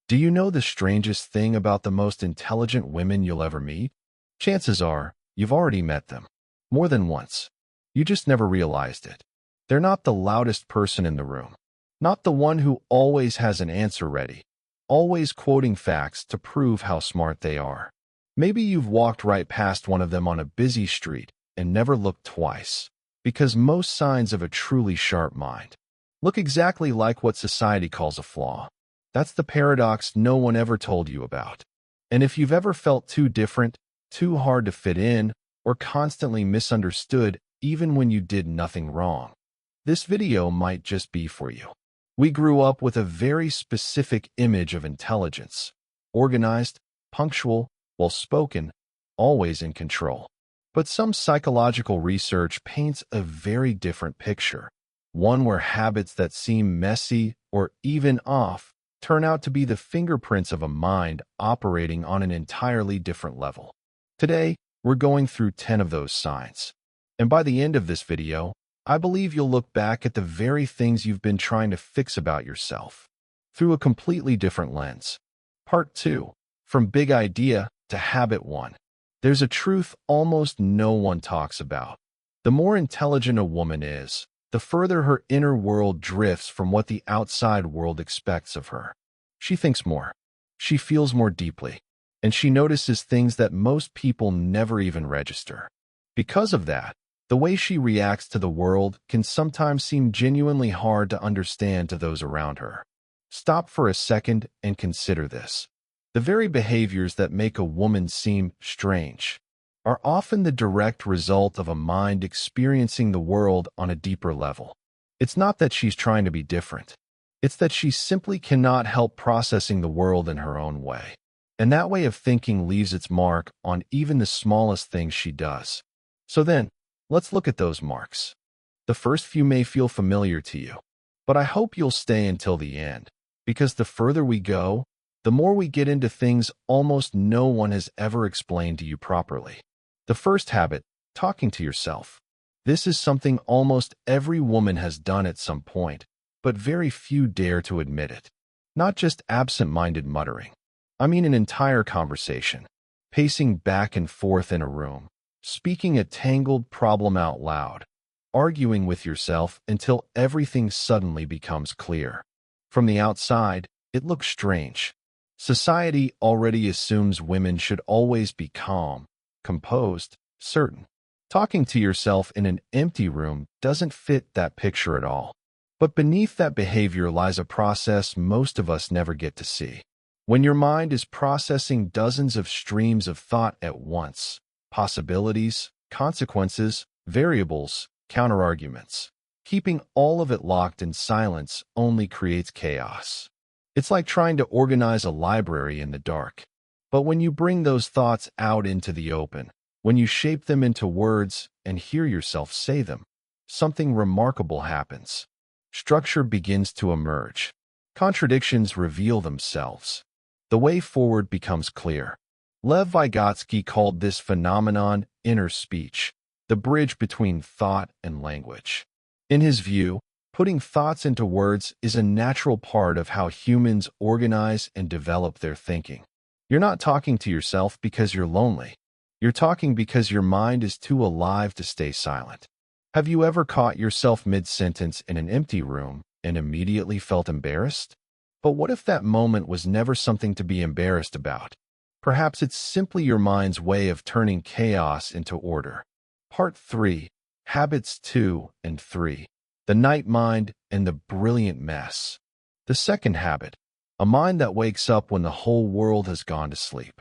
Do you know the strangest thing about the most intelligent women you'll ever meet? Chances are, you've already met them. More than once. You just never realized it. They're not the loudest person in the room. Not the one who always has an answer ready. Always quoting facts to prove how smart they are. Maybe you've walked right past one of them on a busy street and never looked twice. Because most signs of a truly sharp mind look exactly like what society calls a flaw. That's the paradox no one ever told you about. And if you've ever felt too different, too hard to fit in, or constantly misunderstood even when you did nothing wrong, this video might just be for you. We grew up with a very specific image of intelligence. Organized, punctual, well-spoken, always in control. But some psychological research paints a very different picture. One where habits that seem messy or even off turn out to be the fingerprints of a mind operating on an entirely different level. Today, we're going through 10 of those signs. And by the end of this video, I believe you'll look back at the very things you've been trying to fix about yourself through a completely different lens. Part 2. From Big Idea to Habit 1. There's a truth almost no one talks about. The more intelligent a woman is, the further her inner world drifts from what the outside world expects of her. She thinks more. She feels more deeply. And she notices things that most people never even register. Because of that, the way she reacts to the world can sometimes seem genuinely hard to understand to those around her. Stop for a second and consider this. The very behaviors that make a woman seem strange are often the direct result of a mind experiencing the world on a deeper level. It's not that she's trying to be different. It's that she simply cannot help processing the world in her own way. And that way of thinking leaves its mark on even the smallest things she does. So then, let's look at those marks. The first few may feel familiar to you, but I hope you'll stay until the end, because the further we go, the more we get into things almost no one has ever explained to you properly. The first habit, talking to yourself. This is something almost every woman has done at some point, but very few dare to admit it. Not just absent-minded muttering. I mean an entire conversation, pacing back and forth in a room, speaking a tangled problem out loud, arguing with yourself until everything suddenly becomes clear. From the outside, it looks strange. Society already assumes women should always be calm, composed, certain. Talking to yourself in an empty room doesn't fit that picture at all. But beneath that behavior lies a process most of us never get to see. When your mind is processing dozens of streams of thought at once, possibilities, consequences, variables, counterarguments, keeping all of it locked in silence only creates chaos. It's like trying to organize a library in the dark. But when you bring those thoughts out into the open, when you shape them into words and hear yourself say them, something remarkable happens. Structure begins to emerge. Contradictions reveal themselves. The way forward becomes clear. Lev Vygotsky called this phenomenon inner speech, the bridge between thought and language. In his view, putting thoughts into words is a natural part of how humans organize and develop their thinking. You're not talking to yourself because you're lonely. You're talking because your mind is too alive to stay silent. Have you ever caught yourself mid-sentence in an empty room and immediately felt embarrassed? But what if that moment was never something to be embarrassed about? Perhaps it's simply your mind's way of turning chaos into order. Part 3. Habits 2 and 3. The night mind and the brilliant mess. The second habit. A mind that wakes up when the whole world has gone to sleep.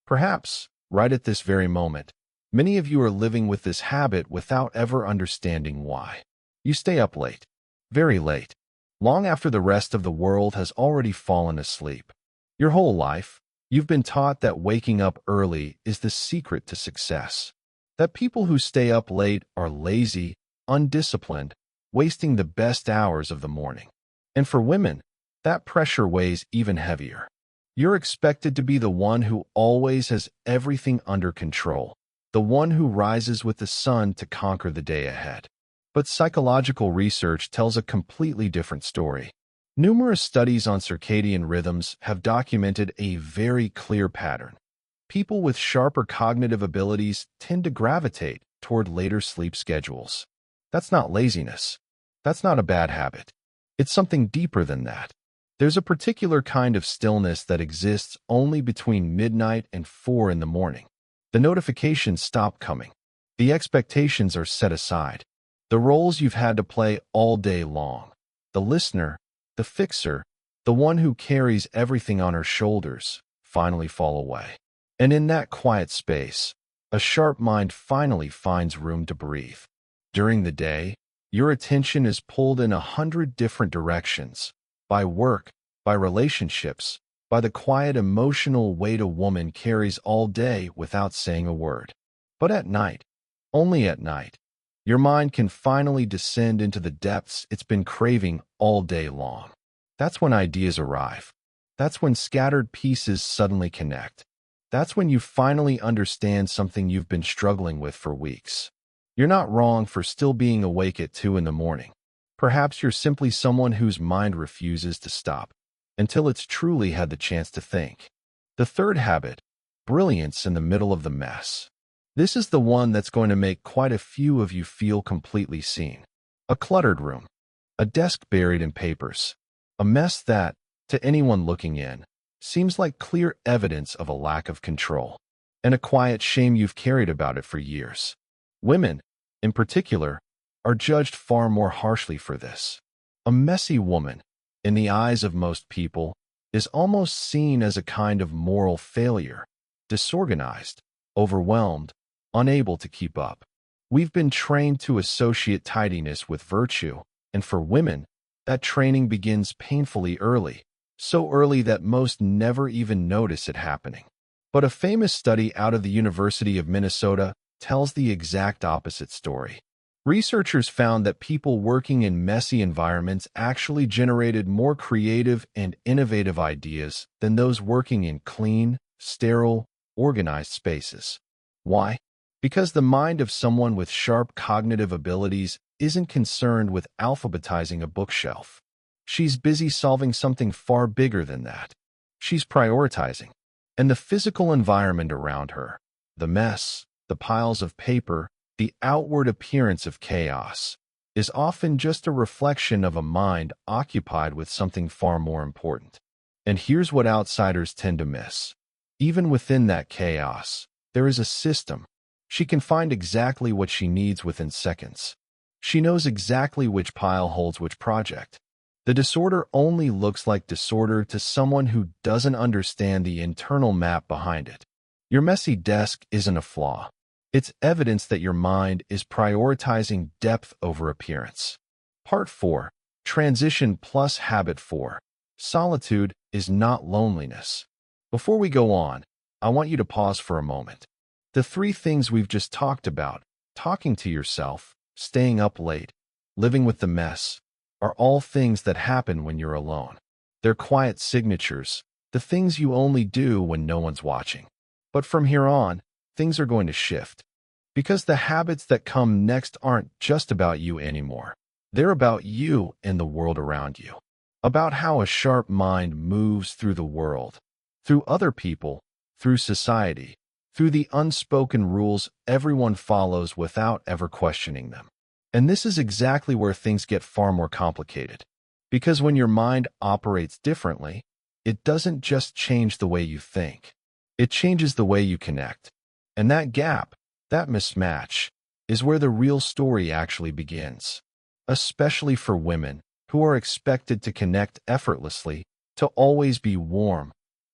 Perhaps, right at this very moment, many of you are living with this habit without ever understanding why. You stay up late. Very late. Long after the rest of the world has already fallen asleep. Your whole life, you've been taught that waking up early is the secret to success. That people who stay up late are lazy, undisciplined, wasting the best hours of the morning. And for women, that pressure weighs even heavier. You're expected to be the one who always has everything under control, the one who rises with the sun to conquer the day ahead. But psychological research tells a completely different story. Numerous studies on circadian rhythms have documented a very clear pattern. People with sharper cognitive abilities tend to gravitate toward later sleep schedules. That's not laziness. That's not a bad habit. It's something deeper than that. There's a particular kind of stillness that exists only between midnight and 4 in the morning. The notifications stop coming. The expectations are set aside. The roles you've had to play all day long. The listener, the fixer, the one who carries everything on her shoulders, finally fall away. And in that quiet space, a sharp mind finally finds room to breathe. During the day, your attention is pulled in 100 different directions, by work, by relationships, by the quiet emotional weight a woman carries all day without saying a word. But at night, only at night, your mind can finally descend into the depths it's been craving all day long. That's when ideas arrive. That's when scattered pieces suddenly connect. That's when you finally understand something you've been struggling with for weeks. You're not wrong for still being awake at 2 in the morning. Perhaps you're simply someone whose mind refuses to stop until it's truly had the chance to think. The third habit, brilliance in the middle of the mess. This is the one that's going to make quite a few of you feel completely seen. A cluttered room, a desk buried in papers, a mess that, to anyone looking in, seems like clear evidence of a lack of control, and a quiet shame you've carried about it for years. Women, in particular, are judged far more harshly for this. A messy woman, in the eyes of most people, is almost seen as a kind of moral failure, disorganized, overwhelmed, unable to keep up. We've been trained to associate tidiness with virtue, and for women, that training begins painfully early. So early that most never even notice it happening. But a famous study out of the University of Minnesota tells the exact opposite story. Researchers found that people working in messy environments actually generated more creative and innovative ideas than those working in clean, sterile, organized spaces. Why? Because the mind of someone with sharp cognitive abilities isn't concerned with alphabetizing a bookshelf. She's busy solving something far bigger than that. She's prioritizing. And the physical environment around her, the mess, the piles of paper, the outward appearance of chaos, is often just a reflection of a mind occupied with something far more important. And here's what outsiders tend to miss. Even within that chaos, there is a system. She can find exactly what she needs within seconds. She knows exactly which pile holds which project. The disorder only looks like disorder to someone who doesn't understand the internal map behind it. Your messy desk isn't a flaw. It's evidence that your mind is prioritizing depth over appearance. Part 4. Transition plus Habit 4. Solitude is not loneliness. Before we go on, I want you to pause for a moment. The 3 things we've just talked about, talking to yourself, staying up late, living with the mess, are all things that happen when you're alone. They're quiet signatures, the things you only do when no one's watching. But from here on, things are going to shift. Because the habits that come next aren't just about you anymore. They're about you and the world around you. About how a sharp mind moves through the world, through other people, through society, through the unspoken rules everyone follows without ever questioning them. And this is exactly where things get far more complicated. Because when your mind operates differently, it doesn't just change the way you think. It changes the way you connect. And that gap, that mismatch, is where the real story actually begins. Especially for women who are expected to connect effortlessly, to always be warm,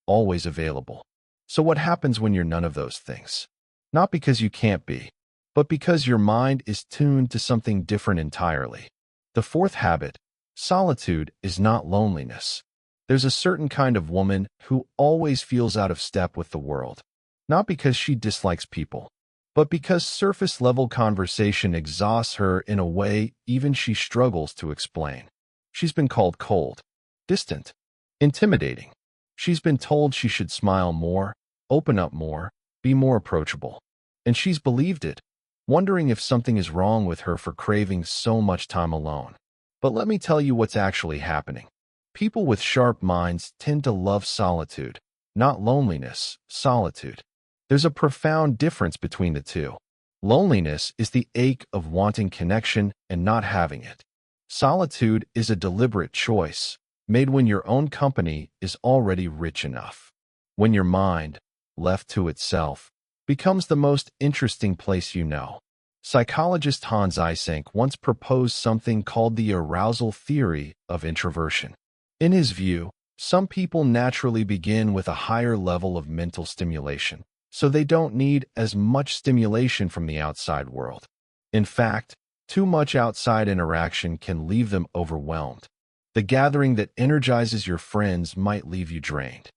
always available. So what happens when you're none of those things? Not because you can't be, but because your mind is tuned to something different entirely. The 4th habit, solitude, is not loneliness. There's a certain kind of woman who always feels out of step with the world, not because she dislikes people, but because surface-level conversation exhausts her in a way even she struggles to explain. She's been called cold, distant, intimidating. She's been told she should smile more, open up more, be more approachable. And she's believed it, wondering if something is wrong with her for craving so much time alone. But let me tell you what's actually happening. People with sharp minds tend to love solitude, not loneliness, solitude. There's a profound difference between the two. Loneliness is the ache of wanting connection and not having it. Solitude is a deliberate choice, made when your own company is already rich enough. When your mind, left to itself, becomes the most interesting place you know. Psychologist Hans Eysenck once proposed something called the arousal theory of introversion. In his view, some people naturally begin with a higher level of mental stimulation, so they don't need as much stimulation from the outside world. In fact, too much outside interaction can leave them overwhelmed. The gathering that energizes your friends might leave you drained.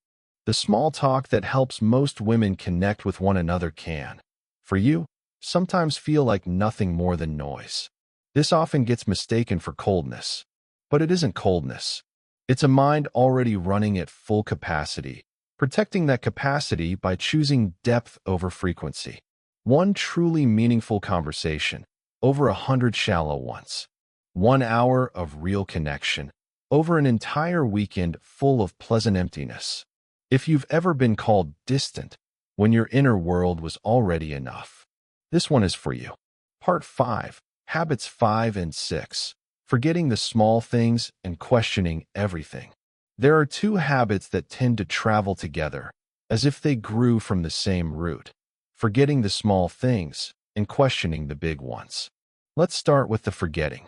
The small talk that helps most women connect with one another can, for you, sometimes feel like nothing more than noise. This often gets mistaken for coldness, but it isn't coldness. It's a mind already running at full capacity, protecting that capacity by choosing depth over frequency. One truly meaningful conversation over 100 shallow ones. 1 hour of real connection over an entire weekend full of pleasant emptiness. If you've ever been called distant when your inner world was already enough, this one is for you. Part 5, Habits 5 and 6, Forgetting the Small Things and Questioning Everything. There are two habits that tend to travel together, as if they grew from the same root. Forgetting the small things and questioning the big ones. Let's start with the forgetting.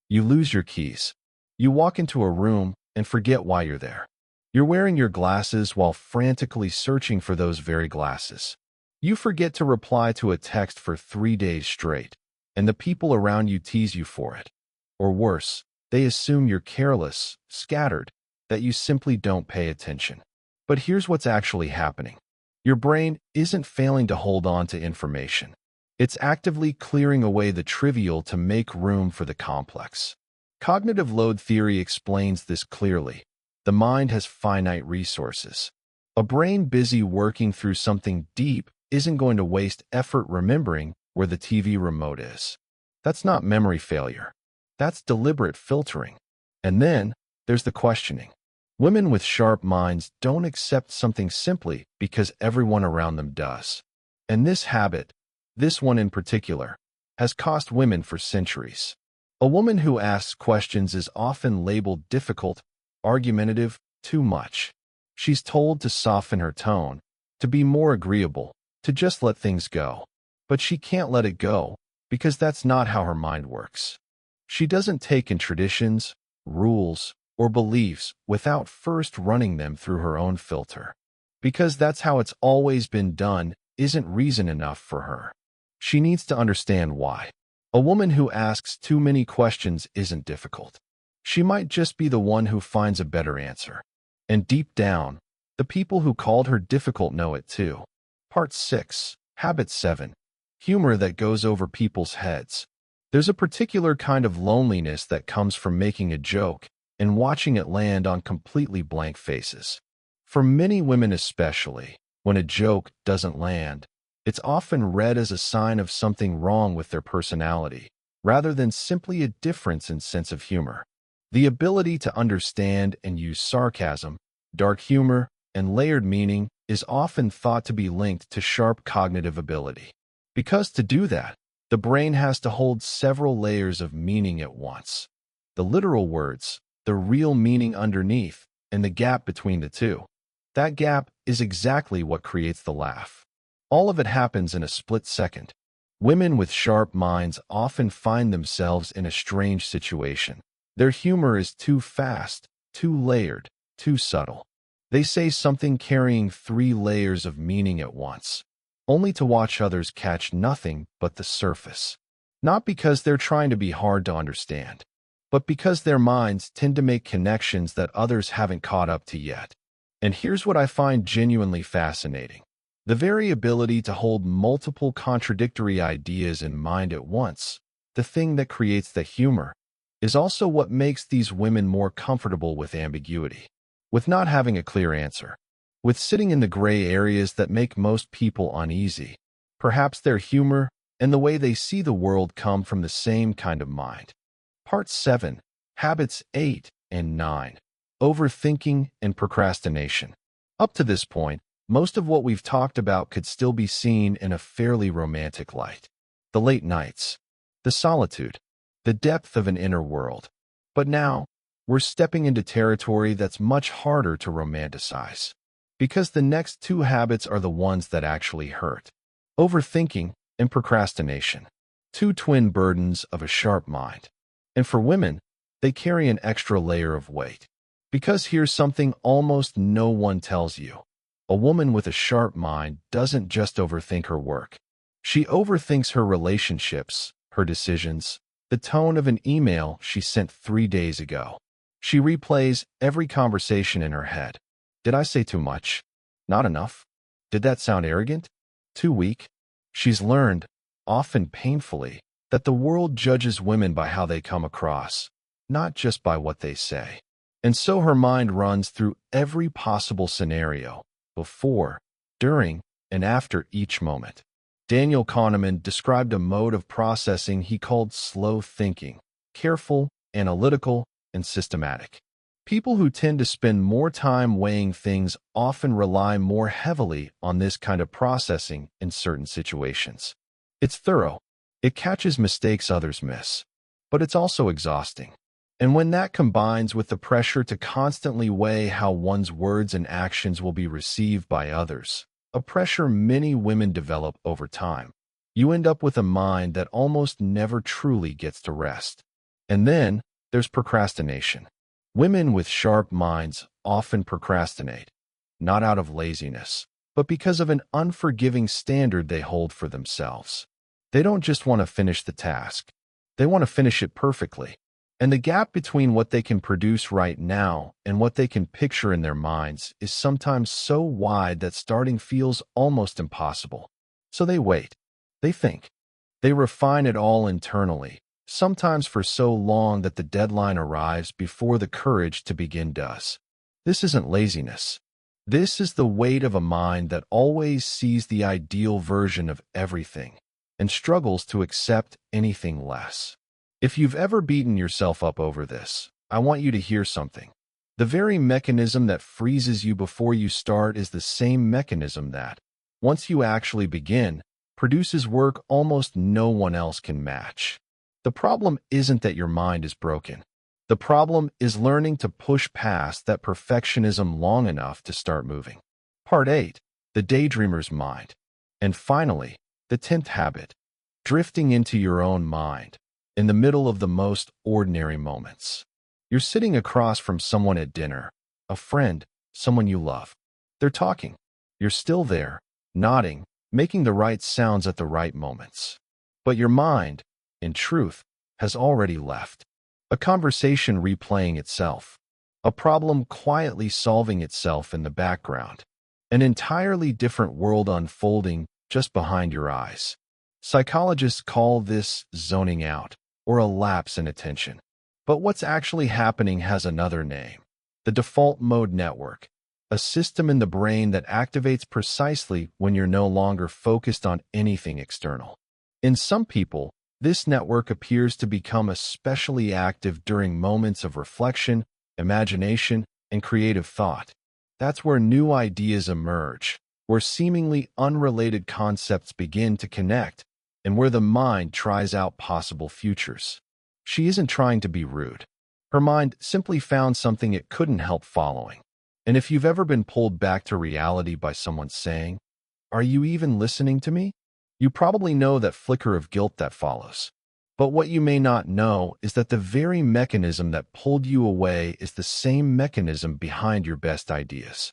You lose your keys. You walk into a room and forget why you're there. You're wearing your glasses while frantically searching for those very glasses. You forget to reply to a text for 3 days straight, and the people around you tease you for it. Or worse, they assume you're careless, scattered, that you simply don't pay attention. But here's what's actually happening. Your brain isn't failing to hold on to information. It's actively clearing away the trivial to make room for the complex. Cognitive load theory explains this clearly. The mind has finite resources. A brain busy working through something deep isn't going to waste effort remembering where the TV remote is. That's not memory failure. That's deliberate filtering. And then there's the questioning. Women with sharp minds don't accept something simply because everyone around them does. And this habit, this one in particular, has cost women for centuries. A woman who asks questions is often labeled difficult, argumentative, too much. She's told to soften her tone, to be more agreeable, to just let things go. But she can't let it go, because that's not how her mind works. She doesn't take in traditions, rules, or beliefs without first running them through her own filter. Because that's how it's always been done isn't reason enough for her. She needs to understand why. A woman who asks too many questions isn't difficult. She might just be the one who finds a better answer. And deep down, the people who called her difficult know it too. Part 6, Habit 7, Humor that goes over people's heads. There's a particular kind of loneliness that comes from making a joke and watching it land on completely blank faces. For many women especially, when a joke doesn't land, it's often read as a sign of something wrong with their personality, rather than simply a difference in sense of humor. The ability to understand and use sarcasm, dark humor, and layered meaning is often thought to be linked to sharp cognitive ability. Because to do that, the brain has to hold several layers of meaning at once. The literal words, the real meaning underneath, and the gap between the two. That gap is exactly what creates the laugh. All of it happens in a split second. Women with sharp minds often find themselves in a strange situation. Their humor is too fast, too layered, too subtle. They say something carrying 3 layers of meaning at once, only to watch others catch nothing but the surface. Not because they're trying to be hard to understand, but because their minds tend to make connections that others haven't caught up to yet. And here's what I find genuinely fascinating. The very ability to hold multiple contradictory ideas in mind at once, the thing that creates the humor, is also what makes these women more comfortable with ambiguity, with not having a clear answer, with sitting in the gray areas that make most people uneasy. Perhaps their humor and the way they see the world come from the same kind of mind. Part 7, Habits 8 and 9, overthinking, and procrastination. Up to this point, most of what we've talked about could still be seen in a fairly romantic light. The late nights, the solitude, the depth of an inner world. But now, we're stepping into territory that's much harder to romanticize. Because the next two habits are the ones that actually hurt. Overthinking and procrastination. Two twin burdens of a sharp mind. And for women, they carry an extra layer of weight. Because here's something almost no one tells you. A woman with a sharp mind doesn't just overthink her work. She overthinks her relationships, her decisions, the tone of an email she sent 3 days ago. She replays every conversation in her head. Did I say too much? Not enough? Did that sound arrogant? Too weak? She's learned, often painfully, that the world judges women by how they come across, not just by what they say. And so her mind runs through every possible scenario, before, during, and after each moment. Daniel Kahneman described a mode of processing he called slow thinking, careful, analytical, and systematic. People who tend to spend more time weighing things often rely more heavily on this kind of processing in certain situations. It's thorough. It catches mistakes others miss. But it's also exhausting. And when that combines with the pressure to constantly weigh how one's words and actions will be received by others, a pressure many women develop over time, you end up with a mind that almost never truly gets to rest. And then there's procrastination. Women with sharp minds often procrastinate, not out of laziness, but because of an unforgiving standard they hold for themselves. They don't just want to finish the task. They want to finish it perfectly. And the gap between what they can produce right now and what they can picture in their minds is sometimes so wide that starting feels almost impossible. So they wait. They think. They refine it all internally, sometimes for so long that the deadline arrives before the courage to begin does. This isn't laziness. This is the weight of a mind that always sees the ideal version of everything and struggles to accept anything less. If you've ever beaten yourself up over this, I want you to hear something. The very mechanism that freezes you before you start is the same mechanism that, once you actually begin, produces work almost no one else can match. The problem isn't that your mind is broken. The problem is learning to push past that perfectionism long enough to start moving. Part 8. The Daydreamer's Mind. And finally, the 10th habit. Drifting into your own mind. In the middle of the most ordinary moments. You're sitting across from someone at dinner, a friend, someone you love. They're talking. You're still there, nodding, making the right sounds at the right moments. But your mind, in truth, has already left. A conversation replaying itself. A problem quietly solving itself in the background. An entirely different world unfolding just behind your eyes. Psychologists call this zoning out, or a lapse in attention. But what's actually happening has another name. The default mode network, a system in the brain that activates precisely when you're no longer focused on anything external. In some people, this network appears to become especially active during moments of reflection, imagination, and creative thought. That's where new ideas emerge, where seemingly unrelated concepts begin to connect, and where the mind tries out possible futures. She isn't trying to be rude. Her mind simply found something it couldn't help following. And if you've ever been pulled back to reality by someone saying, "Are you even listening to me?" you probably know that flicker of guilt that follows. But what you may not know is that the very mechanism that pulled you away is the same mechanism behind your best ideas.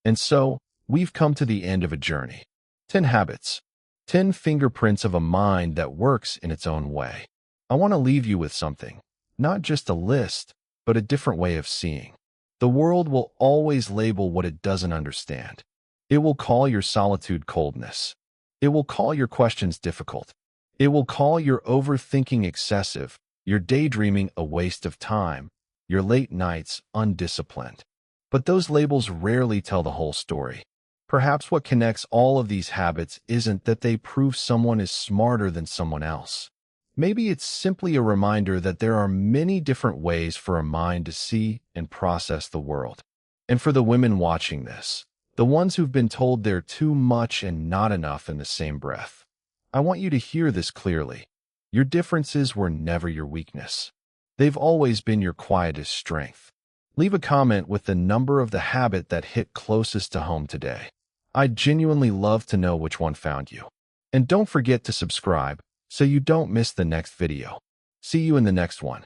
And so, we've come to the end of a journey. 10 habits. 10 fingerprints of a mind that works in its own way. I want to leave you with something. Not just a list, but a different way of seeing. The world will always label what it doesn't understand. It will call your solitude coldness. It will call your questions difficult. It will call your overthinking excessive, your daydreaming a waste of time, your late nights undisciplined. But those labels rarely tell the whole story. Perhaps what connects all of these habits isn't that they prove someone is smarter than someone else. Maybe it's simply a reminder that there are many different ways for a mind to see and process the world. And for the women watching this, the ones who've been told they're too much and not enough in the same breath, I want you to hear this clearly. Your differences were never your weakness. They've always been your quietest strength. Leave a comment with the number of the habit that hit closest to home today. I'd genuinely love to know which one found you. And don't forget to subscribe so you don't miss the next video. See you in the next one.